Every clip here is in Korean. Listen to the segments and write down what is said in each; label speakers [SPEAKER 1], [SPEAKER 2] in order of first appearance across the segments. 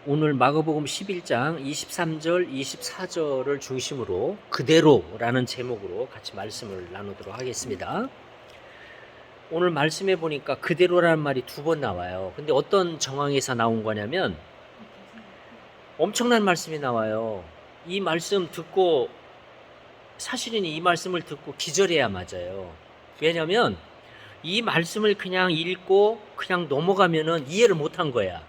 [SPEAKER 1] 오늘 마가복음 11장 23절, 24절을 중심으로 그대로라는 제목으로 같이 말씀을 나누도록 하겠습니다. 오늘 말씀해 보니까 그대로라는 말이 두 번 나와요. 근데 어떤 정황에서 나온 거냐면 엄청난 말씀이 나와요. 이 말씀 듣고 사실은 이 말씀을 듣고 기절해야 맞아요. 왜냐하면 이 말씀을 그냥 읽고 그냥 넘어가면은 이해를 못한 거야.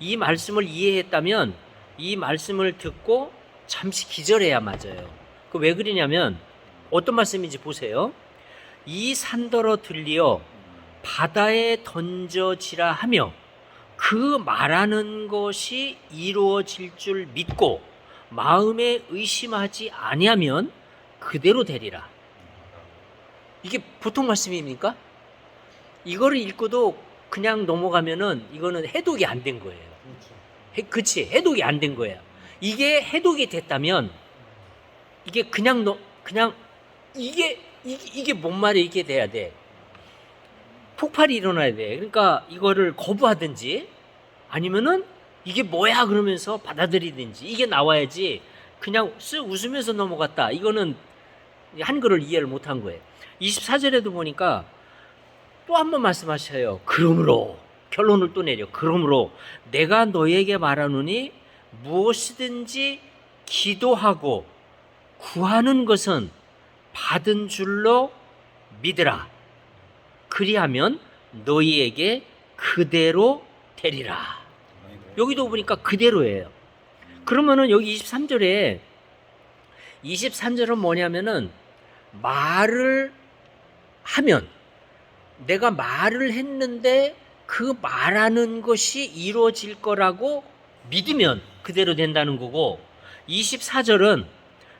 [SPEAKER 1] 이 말씀을 이해했다면 이 말씀을 듣고 잠시 기절해야 맞아요. 그 왜 그러냐면 어떤 말씀인지 보세요. 이 산더러 들리어 바다에 던져지라 하며 그 말하는 것이 이루어질 줄 믿고 마음에 의심하지 아니하면 그대로 되리라. 이게 보통 말씀입니까? 이거를 읽고도 그냥 넘어가면은 이거는 해독이 안 된 거예요. 그치? 해독이 안 된 거야. 이게 해독이 됐다면 이게 그냥 이게 뭔 말이 이게 돼야 돼. 폭발이 일어나야 돼. 그러니까 이거를 거부하든지 아니면은 이게 뭐야 그러면서 받아들이든지 이게 나와야지 그냥 쓱 웃으면서 넘어갔다. 이거는 한글을 이해를 못한 거예요. 24절에도 보니까 또 한 번 말씀하셔요. 그러므로 결론을 또 내려. 그러므로 내가 너에게 말하노니 무엇이든지 기도하고 구하는 것은 받은 줄로 믿으라. 그리하면 너희에게 그대로 되리라. 여기도 보니까 그대로예요. 그러면은 여기 23절은 뭐냐면은 말을 하면 내가 말을 했는데 그 말하는 것이 이루어질 거라고 믿으면 그대로 된다는 거고, 24절은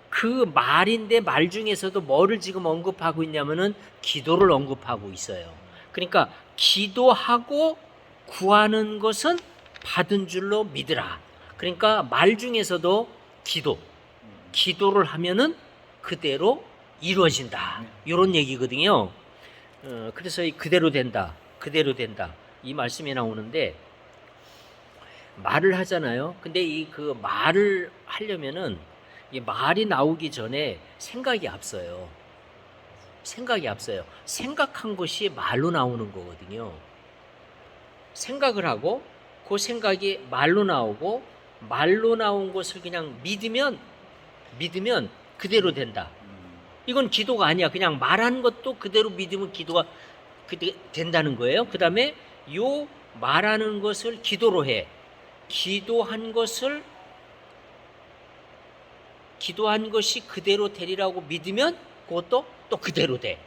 [SPEAKER 1] 그 말인데 말 중에서도 뭐를 지금 언급하고 있냐면은 기도를 언급하고 있어요. 그러니까 기도하고 구하는 것은 받은 줄로 믿으라. 그러니까 말 중에서도 기도를 하면은 그대로 이루어진다. 이런 얘기거든요. 그래서 그대로 된다. 이 말씀이 나오는데 말을 하잖아요. 근데 이 그 말을 하려면은 이 말이 나오기 전에 생각이 앞서요. 생각한 것이 말로 나오는 거거든요. 생각을 하고 그 생각이 말로 나오고 말로 나온 것을 그냥 믿으면 그대로 된다. 이건 기도가 아니야. 그냥 말하는 것도 그대로 믿으면 기도가 된다는 거예요. 그 다음에 요 말하는 것을 기도로 해. 기도한 것이 그대로 되리라고 믿으면 그것도 또 그대로 돼.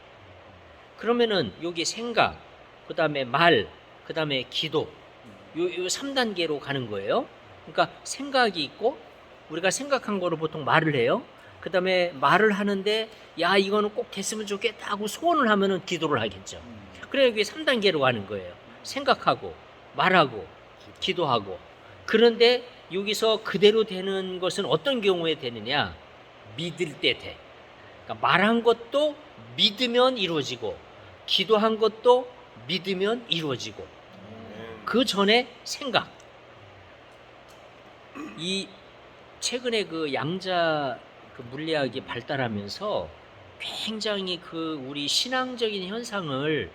[SPEAKER 1] 그러면은 여기 생각, 그 다음에 말, 그 다음에 기도, 요 3단계로 가는 거예요. 그러니까 생각이 있고 우리가 생각한 거로 보통 말을 해요. 그 다음에 말을 하는데 야 이거는 꼭 됐으면 좋겠다 하고 소원을 하면은 기도를 하겠죠. 그래 여기 3단계로 가는 거예요. 생각하고 말하고 기도하고. 그런데 여기서 그대로 되는 것은 어떤 경우에 되느냐? 믿을 때 돼. 그러니까 말한 것도 믿으면 이루어지고 기도한 것도 믿으면 이루어지고 그 전에 생각. 이 최근에 그 양자 그 물리학이 발달하면서 굉장히 그 우리 신앙적인 현상을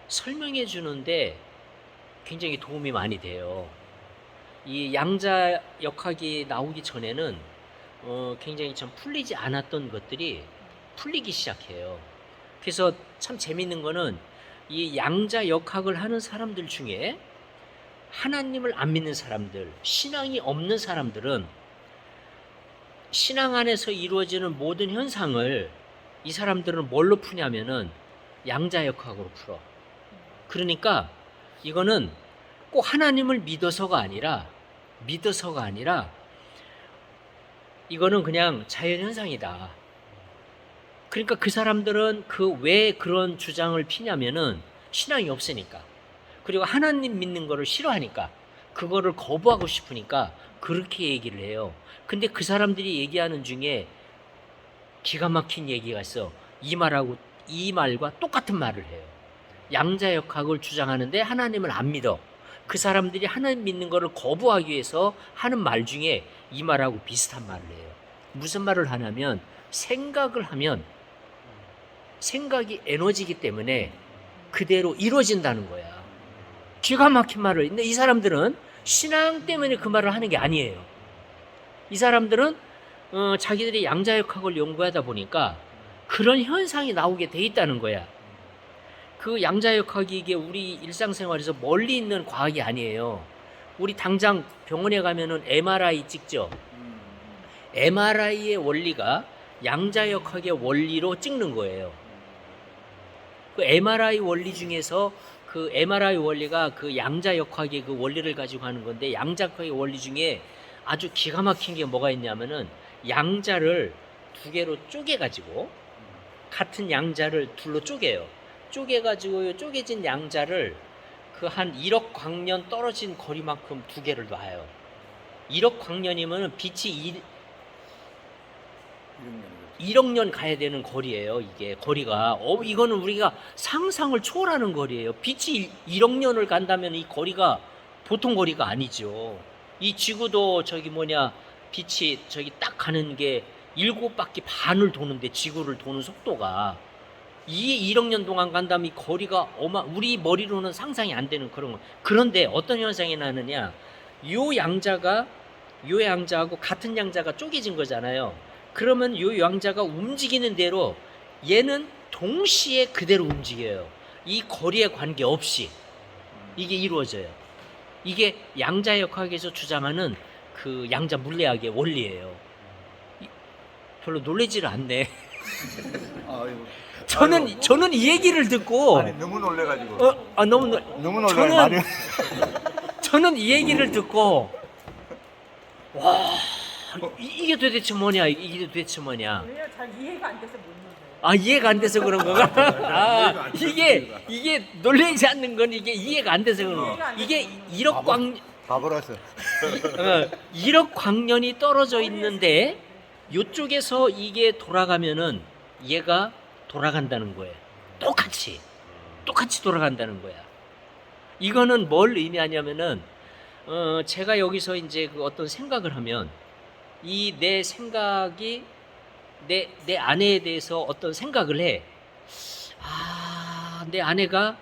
[SPEAKER 1] 설명해 주는데 굉장히 도움이 많이 돼요. 이 양자 역학이 나오기 전에는 굉장히 좀 풀리지 않았던 것들이 풀리기 시작해요. 그래서 참 재밌는 거는 이 양자 역학을 하는 사람들 중에 하나님을 안 믿는 사람들, 신앙이 없는 사람들은 신앙 안에서 이루어지는 모든 현상을 이 사람들은 뭘로 푸냐면은 양자역학으로 풀어. 그러니까 이거는 꼭 하나님을 믿어서가 아니라 이거는 그냥 자연현상이다. 그러니까 그 사람들은 그 왜 그런 주장을 피냐면은 신앙이 없으니까. 그리고 하나님 믿는 거를 싫어하니까. 그거를 거부하고 싶으니까 그렇게 얘기를 해요. 근데 그 사람들이 얘기하는 중에 기가 막힌 얘기가 있어. 이 말과 똑같은 말을 해요. 양자역학을 주장하는데 하나님을 안 믿어. 그 사람들이 하나님 믿는 것을 거부하기 위해서 하는 말 중에 이 말하고 비슷한 말을 해요. 무슨 말을 하냐면 생각을 하면 생각이 에너지이기 때문에 그대로 이루어진다는 거야. 기가 막힌 말을. 근데 이 사람들은 신앙 때문에 그 말을 하는 게 아니에요. 이 사람들은 자기들이 양자역학을 연구하다 보니까 그런 현상이 나오게 돼 있다는 거야. 그 양자역학이 이게 우리 일상생활에서 멀리 있는 과학이 아니에요. 우리 당장 병원에 가면은 MRI 찍죠. MRI의 원리가 양자역학의 원리로 찍는 거예요. 그 MRI 원리 중에서 그 MRI 원리가 그 양자역학의 그 원리를 가지고 하는 건데, 양자역학의 원리 중에 아주 기가 막힌 게 뭐가 있냐면은 양자를 두 개로 쪼개가지고 같은 양자를 둘로 쪼개요. 쪼개가지고 쪼개진 양자를 그 한 1억 광년 떨어진 거리만큼 두 개를 놔요. 1억 광년이면 빛이 1억 년 가야 되는 거리예요. 이게 거리가 이거는 우리가 상상을 초월하는 거리예요. 빛이 1억 년을 간다면 이 거리가 보통 거리가 아니죠. 이 지구도 빛이 저기 딱 가는 게 7바퀴 반을 도는데, 지구를 도는 속도가 이 1억 년 동안 간다면 이 거리가 우리 머리로는 상상이 안 되는 그런 거. 그런데 어떤 현상이 나느냐? 요 양자하고 같은 양자가 쪼개진 거잖아요. 그러면 요 양자가 움직이는 대로 얘는 동시에 그대로 움직여요. 이 거리에 관계없이 이게 이루어져요. 이게 양자역학에서 주장하는 그 양자 물리학의 원리예요. 별로 놀라지를 않네. 저는 이 얘기를 듣고
[SPEAKER 2] 너무 놀래가지고.
[SPEAKER 1] 너무
[SPEAKER 2] 놀래.
[SPEAKER 1] 저는 이 얘기를 듣고 와, 이게 도대체 뭐냐?
[SPEAKER 3] 왜요? 잘 이해가 안 돼서 못 놀아요.
[SPEAKER 1] 이해가 안 돼서 그런 거가? 이게 놀라지 않는 건 이게 이해가 안 돼서 그런 거. 이게
[SPEAKER 2] 바보라서.
[SPEAKER 1] 1억 광년이 떨어져 있는데 이쪽에서 이게 돌아가면은 얘가 돌아간다는 거예요. 똑같이 돌아간다는 거야. 이거는 뭘 의미하냐면은 제가 여기서 이제 그 어떤 생각을 하면 이 내 생각이 내 아내에 대해서 어떤 생각을 해. 내 아내가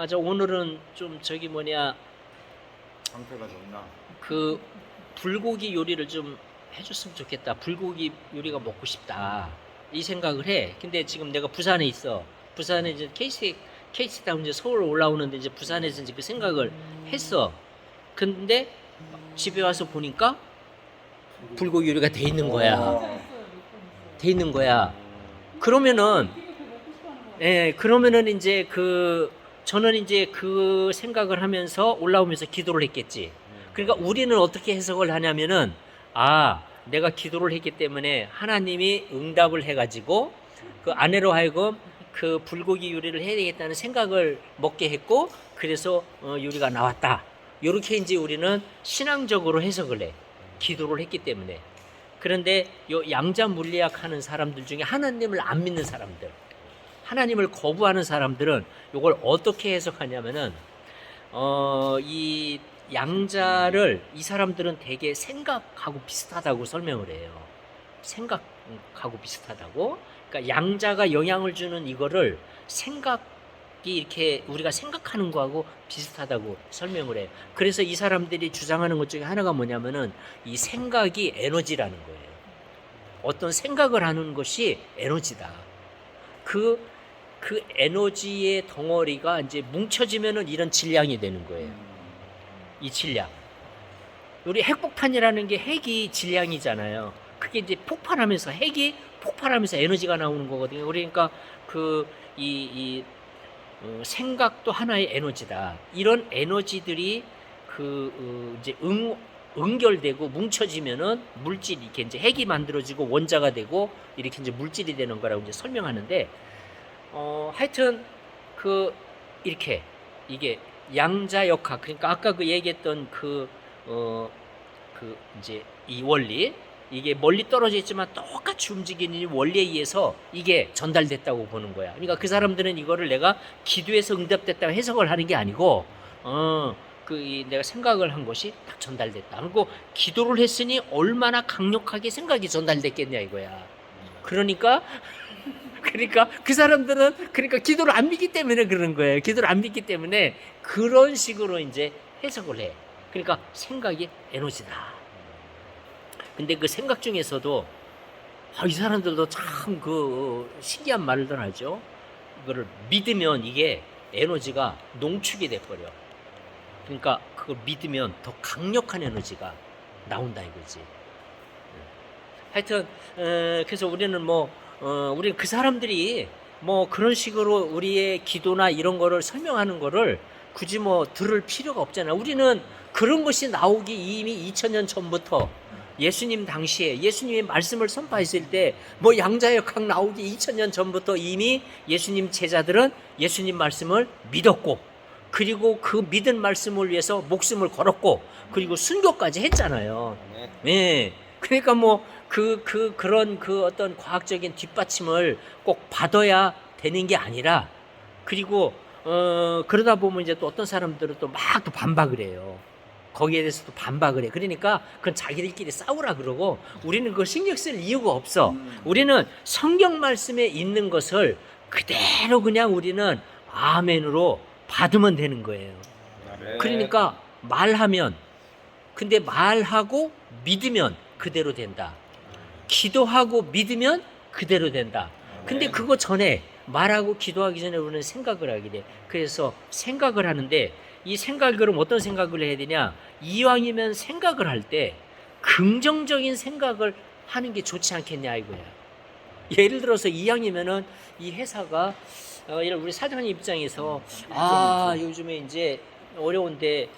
[SPEAKER 1] 저 오늘은 좀
[SPEAKER 2] 상태가 좋나?
[SPEAKER 1] 그 불고기 요리를 좀 해줬으면 좋겠다. 불고기 요리가 먹고 싶다. 이 생각을 해. 근데 지금 내가 부산에 있어. 부산에 이제 KTX 타고 이제 서울 올라오는데 이제 부산에서 이제 그 생각을 했어. 근데 집에 와서 보니까 불고기 요리가 돼 있는 거야. 그러면은 이제 저는 이제 그 생각을 하면서 올라오면서 기도를 했겠지. 그러니까 우리는 어떻게 해석을 하냐면은 내가 기도를 했기 때문에 하나님이 응답을 해가지고 그 아내로 하여금 그 불고기 요리를 해야 되겠다는 생각을 먹게 했고, 그래서 요리가 나왔다. 이렇게 이제 우리는 신앙적으로 해석을 해. 기도를 했기 때문에. 그런데 요 양자 물리학 하는 사람들 중에 하나님을 안 믿는 사람들, 하나님을 거부하는 사람들은 이걸 어떻게 해석하냐면은 이 양자를 이 사람들은 되게 생각하고 비슷하다고 설명을 해요. 생각하고 비슷하다고. 그러니까 양자가 영향을 주는 이거를 생각이 이렇게 우리가 생각하는 거하고 비슷하다고 설명을 해요. 그래서 이 사람들이 주장하는 것 중에 하나가 뭐냐면은 이 생각이 에너지라는 거예요. 어떤 생각을 하는 것이 에너지다. 그 에너지의 덩어리가 이제 뭉쳐지면은 이런 질량이 되는 거예요. 이 질량. 우리 핵폭탄이라는 게 핵이 질량이잖아요. 그게 이제 핵이 폭발하면서 에너지가 나오는 거거든요. 그러니까 생각도 하나의 에너지다. 이런 에너지들이 이제 응결되고 뭉쳐지면은 물질이 이렇게 이제 핵이 만들어지고 원자가 되고 이렇게 이제 물질이 되는 거라고 이제 설명하는데, 하여튼 이렇게 이게 양자역학, 그러니까 아까 얘기했던 이제 이 원리, 이게 멀리 떨어져 있지만 똑같이 움직이는 이 원리에 의해서 이게 전달됐다고 보는 거야. 그러니까 그 사람들은 이거를 내가 기도해서 응답됐다고 해석을 하는 게 아니고 내가 생각을 한 것이 딱 전달됐다. 그리고 기도를 했으니 얼마나 강력하게 생각이 전달됐겠냐 이거야. 그러니까 그 사람들은 그러니까 기도를 안 믿기 때문에 그런 거예요. 기도를 안 믿기 때문에 그런 식으로 이제 해석을 해. 그러니까 생각이 에너지다. 근데 그 생각 중에서도 이 사람들도 참 그 신기한 말들 하죠. 이거를 믿으면 이게 에너지가 농축이 돼 버려. 그러니까 그걸 믿으면 더 강력한 에너지가 나온다 이거지. 하여튼 그래서 우리는 우리 그 사람들이 그런 식으로 우리의 기도나 이런 거를 설명하는 거를 굳이 들을 필요가 없잖아. 우리는 그런 것이 나오기 이미 2000년 전부터 예수님 당시에 예수님의 말씀을 선포했을 때 양자역학 나오기 2000년 전부터 이미 예수님 제자들은 예수님 말씀을 믿었고, 그리고 그 믿은 말씀을 위해서 목숨을 걸었고, 그리고 순교까지 했잖아요. 예. 그러니까 그런 어떤 과학적인 뒷받침을 꼭 받아야 되는 게 아니라, 그리고 그러다 보면 이제 또 어떤 사람들은 또 막 또 반박을 해요. 거기에 대해서도 반박을 해. 그러니까 그건 자기들끼리 싸우라 그러고, 우리는 그걸 신경 쓸 이유가 없어. 우리는 성경 말씀에 있는 것을 그대로 그냥 우리는 아멘으로 받으면 되는 거예요. 그러니까 말하면, 근데 말하고 믿으면 그대로 된다. 기도하고 믿으면 그대로 된다. 근데 그거 전에 말하고 기도하기 전에 우리는 생각을 하게 돼. 그래서 생각을 하는데, 이 생각을 그럼 어떤 생각을 해야 되냐? 이왕이면 생각을 할 때 긍정적인 생각을 하는 게 좋지 않겠냐 이거야. 예를 들어서 이왕이면은 이 회사가 우리 사장님 입장에서 요즘에 이제 어려운데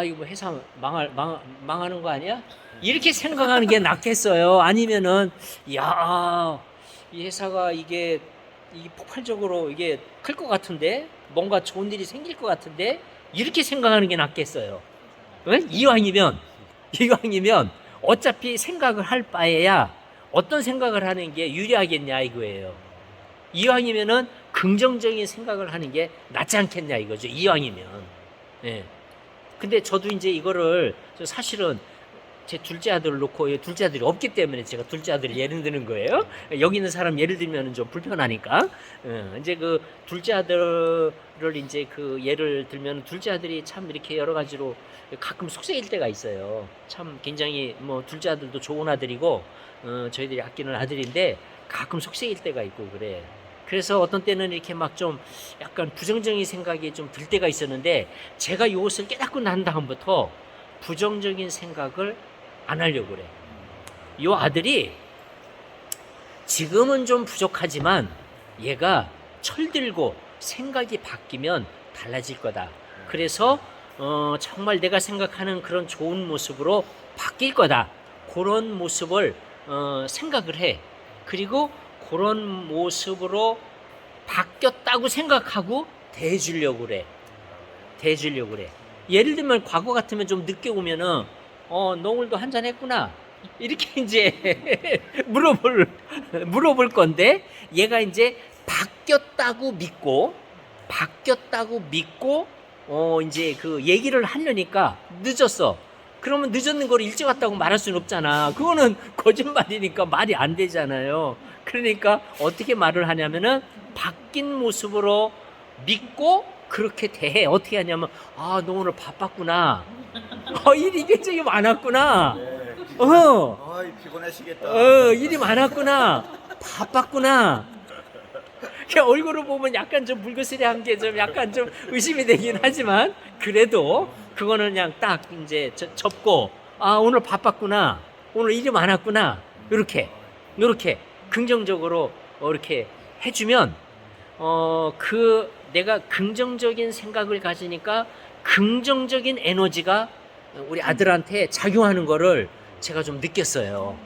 [SPEAKER 1] 이거 회사 망하는 거 아니야? 이렇게 생각하는 게 낫겠어요? 아니면은 이 회사가 이게 폭발적으로 이게 클 것 같은데, 뭔가 좋은 일이 생길 것 같은데, 이렇게 생각하는 게 낫겠어요? 응? 이왕이면 어차피 생각을 할 바에야 어떤 생각을 하는 게 유리하겠냐 이거예요. 이왕이면은 긍정적인 생각을 하는 게 낫지 않겠냐 이거죠. 이왕이면. 예. 근데 저도 이제 이거를 사실은 제 둘째 아들을 놓고, 둘째 아들이 없기 때문에 제가 둘째 아들을 예를 드는 거예요. 여기 있는 사람 예를 들면 좀 불편하니까. 이제 그 둘째 아들을 이제 그 예를 들면, 둘째 아들이 참 이렇게 여러 가지로 가끔 속색일 때가 있어요. 참 굉장히 둘째 아들도 좋은 아들이고, 저희들이 아끼는 아들인데 가끔 속색일 때가 있고 그래. 그래서 어떤 때는 이렇게 막 좀 약간 부정적인 생각이 좀 들 때가 있었는데, 제가 이것을 깨닫고 난 다음부터 부정적인 생각을 안 하려고 그래. 이 아들이 지금은 좀 부족하지만 얘가 철들고 생각이 바뀌면 달라질 거다. 그래서 정말 내가 생각하는 그런 좋은 모습으로 바뀔 거다. 그런 모습을 생각을 해. 그리고 그런 모습으로 바뀌었다고 생각하고 대해주려고 그래. 예를 들면 과거 같으면 좀 늦게 오면은 너 오늘도 한잔 했구나, 이렇게 이제 물어볼 건데, 얘가 이제 바뀌었다고 믿고 이제 그 얘기를 하려니까 늦었어. 그러면 늦었는 걸 일찍 왔다고 말할 수는 없잖아. 그거는 거짓말이니까 말이 안 되잖아요. 그러니까 어떻게 말을 하냐면은 바뀐 모습으로 믿고 그렇게 대해. 어떻게 하냐면, 너 오늘 바빴구나. 일이 굉장히 많았구나.
[SPEAKER 2] 피곤하시겠다.
[SPEAKER 1] 일이 많았구나. 바빴구나. 얼굴을 보면 약간 좀 불그스레한 게 좀 약간 좀 의심이 되긴 하지만, 그래도 그거는 그냥 딱 이제 접고, 오늘 바빴구나, 오늘 일이 많았구나, 이렇게 긍정적으로 이렇게 해주면 내가 긍정적인 생각을 가지니까 긍정적인 에너지가 우리 아들한테 작용하는 거를 제가 좀 느꼈어요.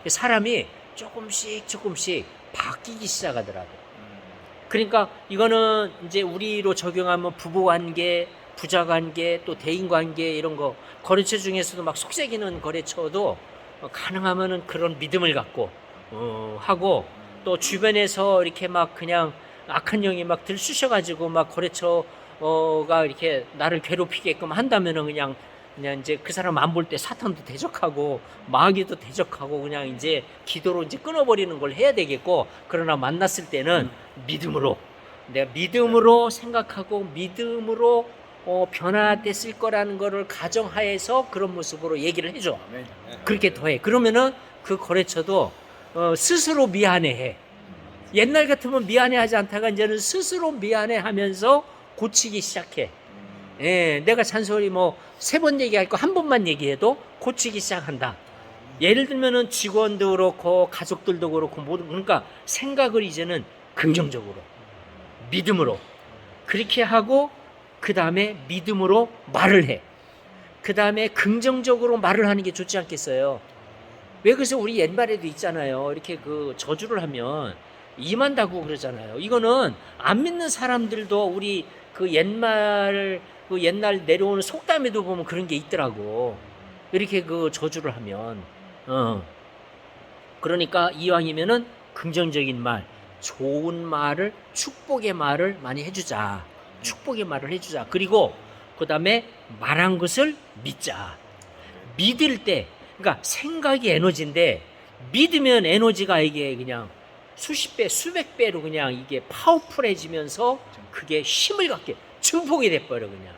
[SPEAKER 1] 사람이 조금씩 바뀌기 시작하더라고요. 그러니까 이거는 이제 우리로 적용하면 부부관계, 부자관계, 또 대인관계, 이런 거 거래처 중에서도 막 속삭이는 거래처도 가능하면은 그런 믿음을 갖고 하고, 또 주변에서 이렇게 막 그냥 악한 영이 막 들쑤셔가지고 막 거래처 가 이렇게 나를 괴롭히게끔 한다면은 그냥 이제 그 사람 안 볼 때 사탄도 대적하고 마귀도 대적하고 그냥 이제 기도로 이제 끊어버리는 걸 해야 되겠고, 그러나 만났을 때는 믿음으로, 내가 믿음으로 생각하고 믿음으로 변화됐을 거라는 거를 가정하에서 그런 모습으로 얘기를 해줘.
[SPEAKER 2] 아멘.
[SPEAKER 1] 그렇게 더해. 그러면은 그 거래처도 스스로 미안해해. 옛날 같으면 미안해하지 않다가 이제는 스스로 미안해하면서 고치기 시작해. 예, 내가 잔소리 뭐 3번 얘기할 거 1번만 얘기해도 고치기 시작한다. 예를 들면은 직원도 그렇고 가족들도 그렇고 모든, 그러니까 생각을 이제는 긍정적으로, 믿음으로 그렇게 하고, 그 다음에 믿음으로 말을 해. 그 다음에 긍정적으로 말을 하는 게 좋지 않겠어요? 왜 그래서 우리 옛말에도 있잖아요. 이렇게 그 저주를 하면 임한다고 그러잖아요. 이거는 안 믿는 사람들도 우리 그 옛날 내려오는 속담에도 보면 그런 게 있더라고. 이렇게 그 저주를 하면, 그러니까 이왕이면은 긍정적인 말, 좋은 말을, 축복의 말을 많이 해주자. 축복의 말을 해주자. 그리고 그 다음에 말한 것을 믿자. 믿을 때, 그러니까 생각이 에너지인데 믿으면 에너지가 이게 그냥 수십 배, 수백 배로 그냥 이게 파워풀해지면서 그게 힘을 갖게 증폭이 돼버려. 그냥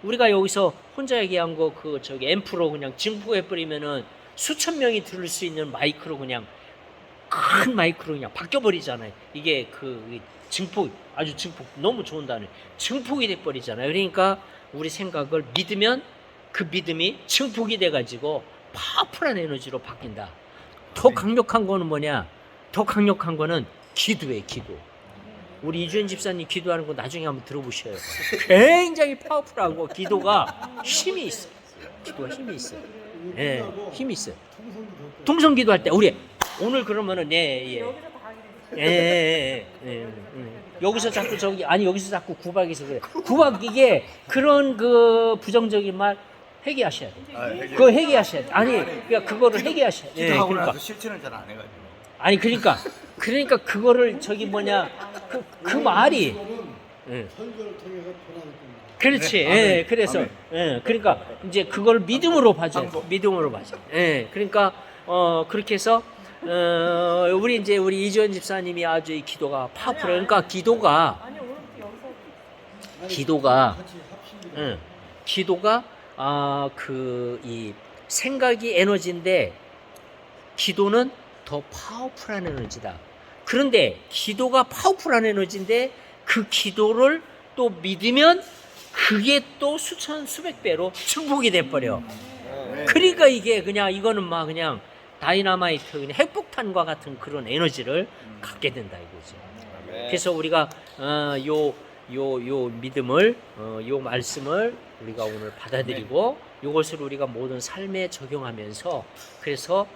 [SPEAKER 1] 우리가 여기서 혼자 얘기한 거 그 저기 앰프로 그냥 증폭해버리면은 수천 명이 들을 수 있는 마이크로 그냥 큰 마이크로 그냥 바뀌어버리잖아요. 이게 그 증폭, 아주 증폭, 너무 좋은 단어, 증폭이 돼버리잖아요. 그러니까 우리 생각을 믿으면 그 믿음이 증폭이 돼가지고 파워풀한 에너지로 바뀐다. 더 강력한 거는 뭐냐? 더 강력한 거는 기도예요. 기도. 우리 이주연 집사님 기도하는 거 나중에 한번 들어보셔요. 굉장히 파워풀하고 기도가 힘이 있어. 기도가 힘이 있어. 예, 힘이 있어. 통성 기도할 때 우리 오늘 그러면은 예.
[SPEAKER 3] 여기서 다 하게 되죠.
[SPEAKER 1] 예. 여기서 자꾸 저기, 아니 여기서 자꾸 구박해서 그래. 구박, 이게 그런 그 부정적인 말 회개하셔야 돼. 그거 회개하셔야 돼. 아니 그러니까 그거를 회개하셔야 돼.
[SPEAKER 2] 기도하고
[SPEAKER 1] 그러니까
[SPEAKER 2] 나서 실천을 잘 안 해가지고.
[SPEAKER 1] 아니 그러니까 그거를 저기 뭐냐 그 말이, 예.
[SPEAKER 4] 설교를 통해서 변화를 줍니다.
[SPEAKER 1] 그렇지.
[SPEAKER 2] 네,
[SPEAKER 1] 예.
[SPEAKER 2] 아멘.
[SPEAKER 1] 그래서
[SPEAKER 2] 아멘.
[SPEAKER 1] 예. 그러니까 이제 그걸 믿음으로 봐줘야 돼.
[SPEAKER 2] 방법.
[SPEAKER 1] 믿음으로 봐줘. 예. 그러니까 그렇게 해서 우리 이주연 집사님이 아주 이 기도가 파워풀해. 그러니까 기도가
[SPEAKER 3] 아니 오늘 여기서
[SPEAKER 4] 같이 합심이
[SPEAKER 1] 기도가 이 생각이 에너지인데 기도는 더 파워풀한 에너지다. 그런데 기도가 파워풀한 에너지인데 그 기도를 또 믿으면 그게 또 수천 수백 배로 증폭이 돼버려. 그러니까 이게 그냥 이거는 막 그냥 다이나마이트, 그냥 핵폭탄과 같은 그런 에너지를 갖게 된다 이거지. 그래서 우리가 요 믿음을, 요 말씀을 우리가 오늘 받아들이고 이것을 우리가 모든 삶에 적용하면서 그래서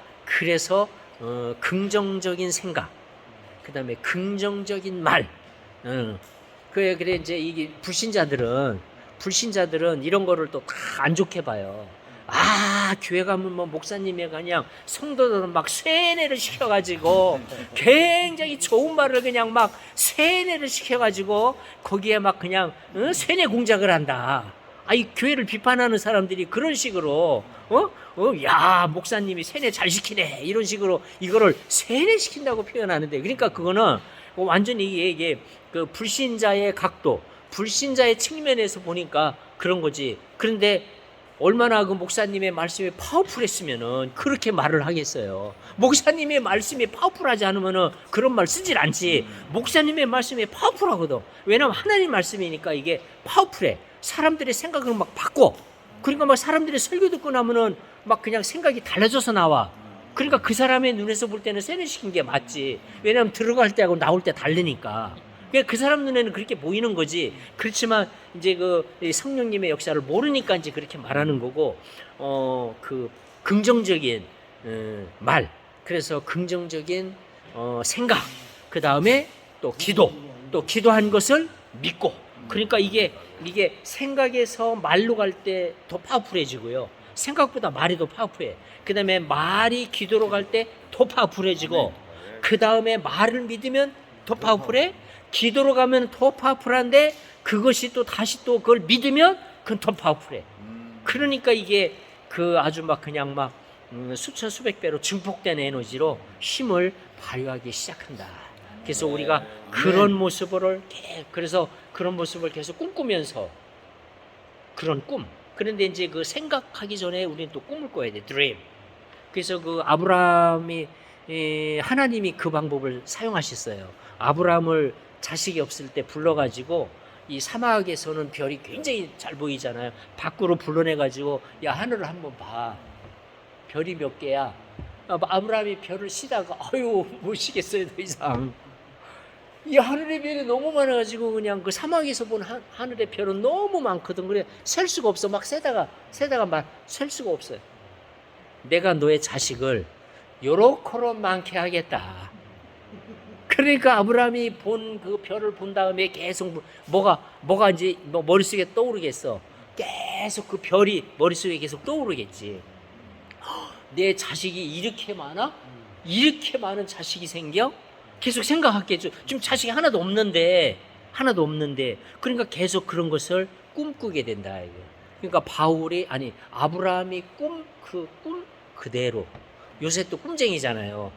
[SPEAKER 1] 긍정적인 생각, 그 다음에 긍정적인 말. 그래 이제 이게 불신자들은 이런 거를 또 다 안 좋게 봐요. 교회 가면 뭐 목사님이 그냥 성도들은 막 세뇌를 시켜가지고 굉장히 좋은 말을 그냥 막 세뇌를 시켜가지고 거기에 막 그냥 세뇌 공작을 한다. 이 교회를 비판하는 사람들이 그런 식으로 야 목사님이 세뇌 잘 시키네 이런 식으로 이거를 세뇌시킨다고 표현하는데, 그러니까 그거는 완전히 이게 그 불신자의 각도, 불신자의 측면에서 보니까 그런 거지. 그런데 얼마나 그 목사님의 말씀이 파워풀했으면은 그렇게 말을 하겠어요. 목사님의 말씀이 파워풀하지 않으면은 그런 말 쓰질 않지. 목사님의 말씀이 파워풀하거든. 왜냐면 하나님 말씀이니까 이게 파워풀해. 사람들의 생각을 막 바꿔. 그러니까 막 사람들의 설교 듣고 나면은 막 그냥 생각이 달라져서 나와. 그러니까 그 사람의 눈에서 볼 때는 세뇌시킨 게 맞지. 왜냐면 들어갈 때하고 나올 때 다르니까. 그 사람 눈에는 그렇게 보이는 거지. 그렇지만 이제 그 성령님의 역사를 모르니까 이제 그렇게 말하는 거고, 그 긍정적인 말, 그래서 긍정적인 생각, 그 다음에 또 기도한 것을 믿고. 그러니까 이게 생각에서 말로 갈 때 더 파워풀해지고요. 생각보다 말이 더 파워풀해. 그 다음에 말이 기도로 갈 때 더 파워풀해지고, 그 다음에 말을 믿으면 더 파워풀해. 기도로 가면 더 파워풀한데 그것이 또 다시 또 그걸 믿으면 그건 더 파워풀해. 그러니까 이게 그 아주 막 그냥 막 수천 수백 배로 증폭된 에너지로 힘을 발휘하기 시작한다. 그래서 우리가 그런 모습을 그래서 그런 모습을 계속 꿈꾸면서 그런 꿈. 그런데 이제 그 생각하기 전에 우리는 또 꿈을 꿔야 돼. 드림. 그래서 그 아브라함이 하나님이 그 방법을 사용하셨어요. 아브라함을 자식이 없을 때 불러가지고 이 사막에서는 별이 굉장히 잘 보이잖아요. 밖으로 불러내가지고 야 하늘을 한번 봐. 별이 몇 개야. 아브라함이 별을 쉬다가 아유 못 쉬겠어요 더 이상. 이 하늘의 별이 너무 많아가지고 그냥 그 사막에서 본 하늘의 별은 너무 많거든. 그래 셀 수가 없어. 막 세다가 막 셀 수가 없어요. 내가 너의 자식을 요렇게로 많게 하겠다. 그러니까 아브라함이 본 그 별을 본 다음에 계속 뭐가 이제 머릿속에 떠오르겠어. 계속 그 별이 머릿속에 계속 떠오르겠지. 내 자식이 이렇게 많아? 이렇게 많은 자식이 생겨? 계속 생각하겠죠. 지금 자식이 하나도 없는데 그러니까 계속 그런 것을 꿈꾸게 된다. 그러니까 아브라함이 꿈 그대로. 요새 또 꿈쟁이잖아요.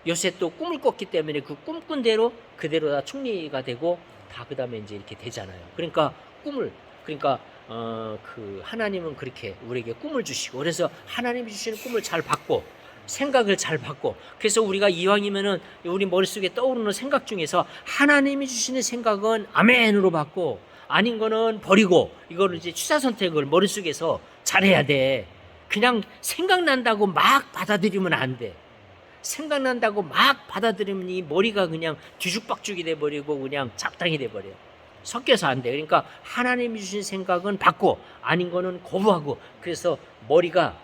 [SPEAKER 1] 요새 또 꿈을 꿨기 때문에 그 꿈꾼 대로 그대로 다 충리가 되고 다 그다음에 이제 이렇게 되잖아요. 그러니까 그 하나님은 그렇게 우리에게 꿈을 주시고 그래서 하나님이 주시는 꿈을 잘 받고 생각을 잘 받고 그래서 우리가 이왕이면은 우리 머릿속에 떠오르는 생각 중에서 하나님이 주시는 생각은 아멘으로 받고 아닌 거는 버리고 이거를 이제 취사 선택을 머릿속에서 잘해야 돼. 그냥 생각난다고 막 받아들이면 안 돼. 생각난다고 막 받아들이면 이 머리가 그냥 뒤죽박죽이 돼버리고 그냥 잡탕이 돼버려. 섞여서 안 돼. 그러니까 하나님이 주신 생각은 받고 아닌 거는 거부하고 그래서 머리가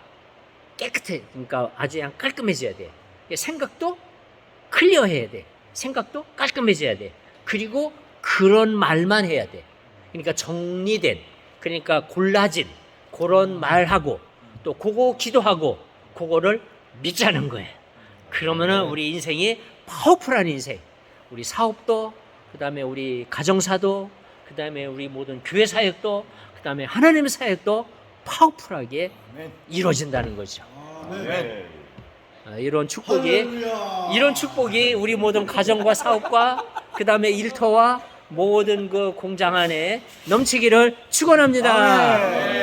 [SPEAKER 1] 깨끗해. 그러니까 아주 그냥 깔끔해져야 돼. 생각도 클리어해야 돼. 생각도 깔끔해져야 돼. 그리고 그런 말만 해야 돼. 그러니까 정리된, 그러니까 골라진 그런 말하고 또 그거 기도하고 그거를 믿자는 거예요. 그러면은 우리 인생이 파워풀한 인생. 우리 사업도, 그 다음에 우리 가정사도, 그 다음에 우리 모든 교회 사역도, 그 다음에 하나님의 사역도 파워풀하게 이루어진다는 거죠. 이런 축복이 우리 모든 가정과 사업과 그 다음에 일터와 모든 그 공장 안에 넘치기를 축원합니다.